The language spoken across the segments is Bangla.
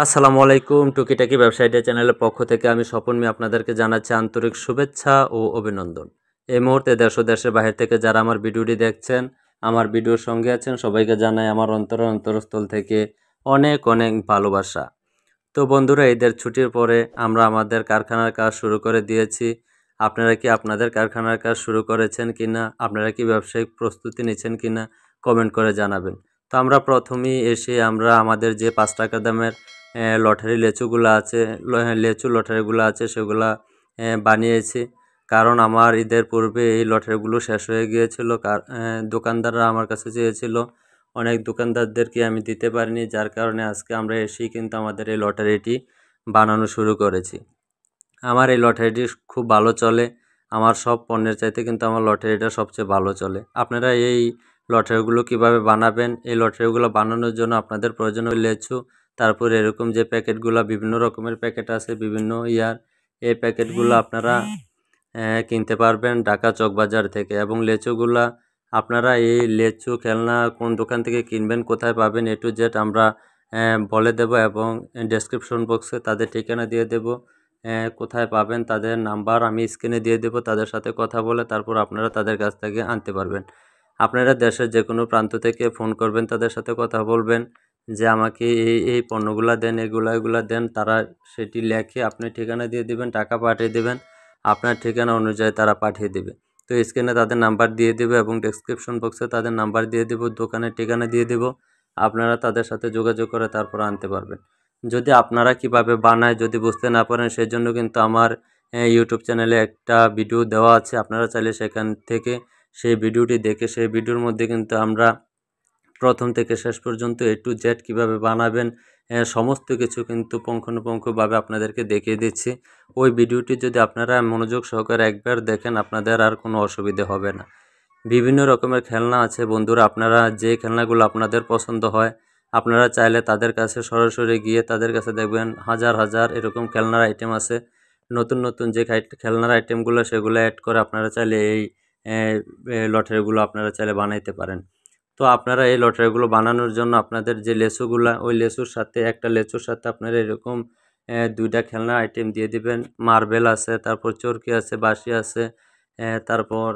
আসসালামু আলাইকুম। টুকিটাকি ব্যবসায়ীদের চ্যানেলের পক্ষ থেকে আমি স্বপন মিয়া আপনাদেরকে জানাচ্ছি আন্তরিক শুভেচ্ছা ও অভিনন্দন। এই মুহূর্তে দেশ ও দেশের বাহির থেকে যারা আমার ভিডিওটি দেখছেন, আমার ভিডিওর সঙ্গে আছেন, সবাইকে জানাই আমার অন্তরস্থল থেকে অনেক অনেক ভালোবাসা। তো বন্ধুরা, ঈদের ছুটির পরে আমরা আমাদের কারখানার কাজ শুরু করে দিয়েছি। আপনারা কি আপনাদের কারখানার কাজ শুরু করেছেন কিনা, আপনারা কি ব্যবসায়িক প্রস্তুতি নিচ্ছেন কিনা কমেন্ট করে জানাবেন। তো আমরা প্রথমেই এসে আমরা আমাদের যে ৫ টাকা দামের লটারি লেচুগুলো আছে, লেচু লটারিগুলো আছে সেগুলা বানিয়েছি। কারণ আমার ঈদের পূর্বে এই লটারিগুলো শেষ হয়ে গিয়েছিল। দোকানদাররা আমার কাছে চেয়েছিল, অনেক দোকানদারদেরকে আমি দিতে পারিনি, যার কারণে আজকে আমরা এসেই কিন্তু আমাদের এই লটারিটি বানানো শুরু করেছি। আমার এই লটারিটি খুব ভালো চলে। আমার সব পণ্যের চাইতে কিন্তু আমার লটারিটা সবচেয়ে ভালো চলে। আপনারা এই লটারিগুলো কিভাবে বানাবেন? এই লটারিগুলো বানানোর জন্য আপনাদের প্রয়োজন হয় লেচু, তারপর এরকম যে প্যাকেটগুলো, বিভিন্ন রকমের প্যাকেট আছে বিভিন্ন এই প্যাকেটগুলো আপনারা কিনতে পারবেন ঢাকা চকবাজার থেকে। এবং লেচুগুলা আপনারা এই লেচু খেলনা কোন দোকান থেকে কিনবেন, কোথায় পাবেন, A to Z আমরা বলে দেব এবং ডেসক্রিপশন বক্সে তাদের ঠিকানা দিয়ে দেব। কোথায় পাবেন তাদের নাম্বার আমি স্ক্রিনে দিয়ে দেব। তাদের সাথে কথা বলে তারপর আপনারা তাদের কাছ থেকে আনতে পারবেন। আপনারা দেশের যে কোনো প্রান্ত থেকে ফোন করবেন, তাদের সাথে কথা বলবেন যে আমাকে এই পণ্যগুলা দেন, এগুলা দেন। তারা সেটি লেখে আপনি ঠিকানা দিয়ে দিবেন, টাকা পাঠিয়ে দেবেন, আপনার ঠিকানা অনুযায়ী তারা পাঠিয়ে দেবে। তো স্ক্রিনে তাদের নাম্বার দিয়ে দেবে এবং ডেসক্রিপশন বক্সে তাদের নাম্বার দিয়ে দেব, দোকানের ঠিকানা দিয়ে দেব। আপনারা তাদের সাথে যোগাযোগ করে তারপর আনতে পারবেন। যদি আপনারা কিভাবে বানায় যদি বুঝতে না পারেন, সেজন্য কিন্তু আমার ইউটিউব চ্যানেলে একটা ভিডিও দেওয়া আছে। আপনারা চাইলে সেখান থেকে সেই ভিডিওটি দেখে সেই ভিডিওর মধ্যে কিন্তু আমরা প্রথম থেকে শেষ পর্যন্ত A to Z কীভাবে বানাবেন সমস্ত কিছু কিন্তু পুঙ্খানুপুঙ্খভাবে আপনাদেরকে দেখিয়ে দিচ্ছি। ওই ভিডিওটি যদি আপনারা মনোযোগ সহকারে একবার দেখেন, আপনাদের আর কোনো অসুবিধে হবে না। বিভিন্ন রকমের খেলনা আছে বন্ধুরা, আপনারা যে খেলনাগুলো আপনাদের পছন্দ হয় আপনারা চাইলে তাদের কাছে সরাসরি গিয়ে তাদের কাছে দেখবেন হাজার হাজার এরকম খেলনার আইটেম আছে। নতুন নতুন যে খেলনার আইটেমগুলো সেগুলো অ্যাড করে আপনারা চাইলে এই লটারিগুলো আপনারা চাইলে বানাইতে পারেন। তো আপনারা এই লটারিগুলো বানানোর জন্য আপনাদের যে লেচুগুলা, ওই লেচুর সাথে একটা লেচুর সাথে আপনারা এরকম ২টা খেলনার আইটেম দিয়ে দিবেন। মার্বেল আছে, তারপর চরকি আছে, বাঁশি আছে, তারপর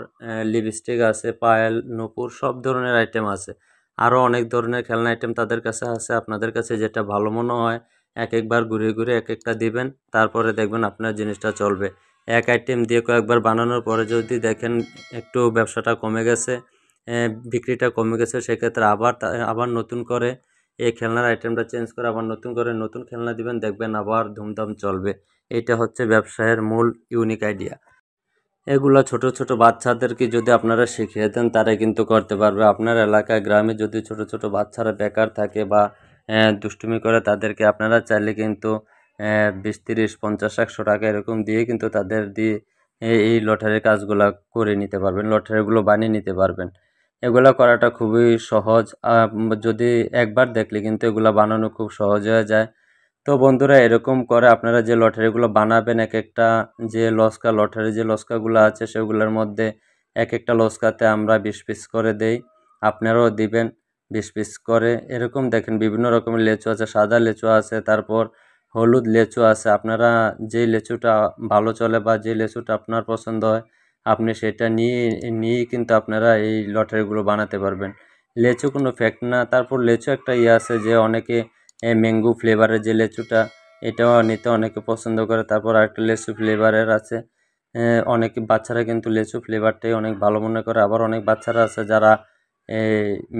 লিপস্টিক আছে, পায়েল, নূপুর সব ধরনের আইটেম আছে। আরও অনেক ধরনের খেলনা আইটেম তাদের কাছে আছে। আপনাদের কাছে যেটা ভালো মনে হয় একবার ঘুরে ঘুরে একটা দিবেন, তারপরে দেখবেন আপনার জিনিসটা চলবে। এক আইটেম দিয়ে কয়েকবার বানানোর পরে যদি দেখেন একটু ব্যবসাটা কমে গেছে, বিক্রিটা কমে গেছে, সেক্ষেত্রে আবার নতুন করে এই খেলনার আইটেমটা চেঞ্জ করে আবার নতুন করে নতুন খেলনা দিবেন, দেখবেন আবার ধুমধাম চলবে। এইটা হচ্ছে ব্যবসায়ের মূল ইউনিক আইডিয়া। এগুলা ছোট ছোট বাচ্চাদেরকে যদি আপনারা শিখিয়ে দেন তারা কিন্তু করতে পারবে। আপনার এলাকায় গ্রামে যদি ছোট ছোট বাচ্চারা বেকার থাকে বা দুষ্টুমি করে, তাদেরকে আপনারা চাইলে কিন্তু ২০, ৩০, ৫০, ১০০ টাকা এরকম দিয়ে কিন্তু তাদের দিয়ে এই লটারির কাজগুলা করে নিতে পারবেন, লটারিগুলো বানিয়ে নিতে পারবেন। এগুলা করাটা খুবই সহজ। যদি একবার দেখলে কিন্তু এগুলা বানানো খুব সহজ হয়ে যায়। তো বন্ধুরা, এরকম করে আপনারা যে লটারিগুলো বানাবেন, এক একটা যে লস্কা লটারি যে লস্কাগুলো আছে সেগুলোর মধ্যে এক একটা লস্কাতে আমরা ২০ পিস করে দেই। আপনারাও দিবেন ২০ পিস করে। এরকম দেখেন বিভিন্ন রকমের লেচু আছে, সাদা লেচু আছে, তারপর হলুদ লেচু আছে। আপনারা যে লেচুটা ভালো চলে বা যে লেচুটা আপনার পছন্দ হয় আপনি সেটা নিয়েই কিন্তু আপনারা এই লটারিগুলো বানাতে পারবেন। লেচু কোনো ফ্যাক্ট না। তারপর লেচু একটা আছে যে অনেকে ম্যাঙ্গো ফ্লেভারের যে লেচুটা, এটাও নিতে অনেকে পছন্দ করে। তারপর আরেকটা লেচু ফ্লেভারের আছে। অনেকে বাচ্চারা কিন্তু লেচু ফ্লেভারটাই অনেক ভালো মনে করে। আবার অনেক বাচ্চারা আছে যারা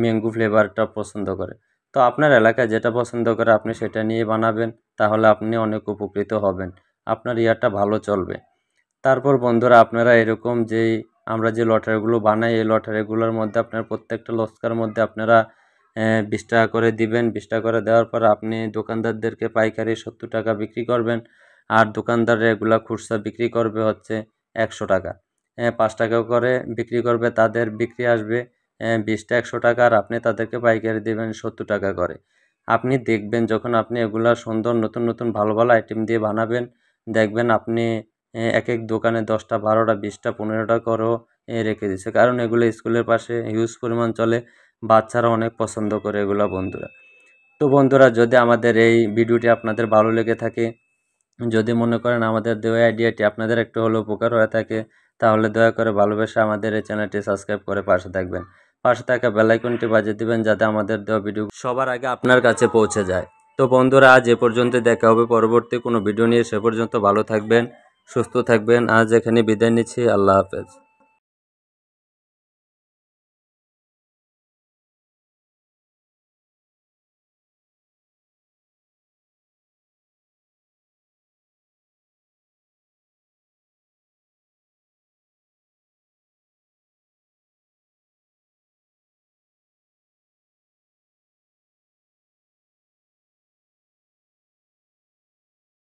ম্যাঙ্গো ফ্লেভারটা পছন্দ করে। তো আপনার এলাকায় যেটা পছন্দ করে আপনি সেটা নিয়ে বানাবেন, তাহলে আপনি অনেক উপকৃত হবেন, আপনার ইয়াটা ভালো চলবে। তারপর বন্ধুরা, আপনারা এরকম আমরা যে লটারিগুলো বানাই এই লটারিগুলোর মধ্যে আপনার প্রত্যেকটা লস্কার মধ্যে আপনারা ২০ টাকা করে দিবেন। ২০ টাকা করে দেওয়ার পর আপনি দোকানদারদেরকে পাইকারি ৭০ টাকা বিক্রি করবেন, আর দোকানদাররা এগুলা খুচরা বিক্রি করবে হচ্ছে ১০০ টাকা। ৫ টাকা করে বিক্রি করবে, তাদের বিক্রি আসবে ২০টা ১০০ টাকা, আর আপনি তাদেরকে পাইকারি দেবেন ৭০ টাকা করে। আপনি দেখবেন যখন আপনি এগুলা সুন্দর নতুন নতুন ভালো ভালো আইটেম দিয়ে বানাবেন, দেখবেন আপনি এক এক দোকানে ১০টা ১২টা ২০টা ১৫টা করেও রেখে দিচ্ছে। কারণ এগুলো স্কুলের পাশে হিউজ পরিমাণ চলে, বাচ্চারা অনেক পছন্দ করে এগুলা বন্ধুরা। তো তো বন্ধুরা, যদি আমাদের এই ভিডিওটি আপনাদের ভালো লেগে থাকে, যদি মনে করেন আমাদের দেওয়া আইডিয়াটি আপনাদের একটু হলেও উপকার হয়ে থাকে, তাহলে দয়া করে ভালোবেসে আমাদের এই চ্যানেলটি সাবস্ক্রাইব করে পাশে থাকবেন। পাশে থাকা বেল আইকনটি বাজিয়ে দিবেন, যাতে আমাদের দেওয়া ভিডিও সবার আগে আপনার কাছে পৌঁছে যায়। তো বন্ধুরা, আজ এ পর্যন্ত, দেখা হবে পরবর্তী কোনো ভিডিও নিয়ে। সে পর্যন্ত ভালো থাকবেন, সুস্থ থাকবেন। আজ এখানে বিদায় নিচ্ছি। আল্লাহ হাফেজ।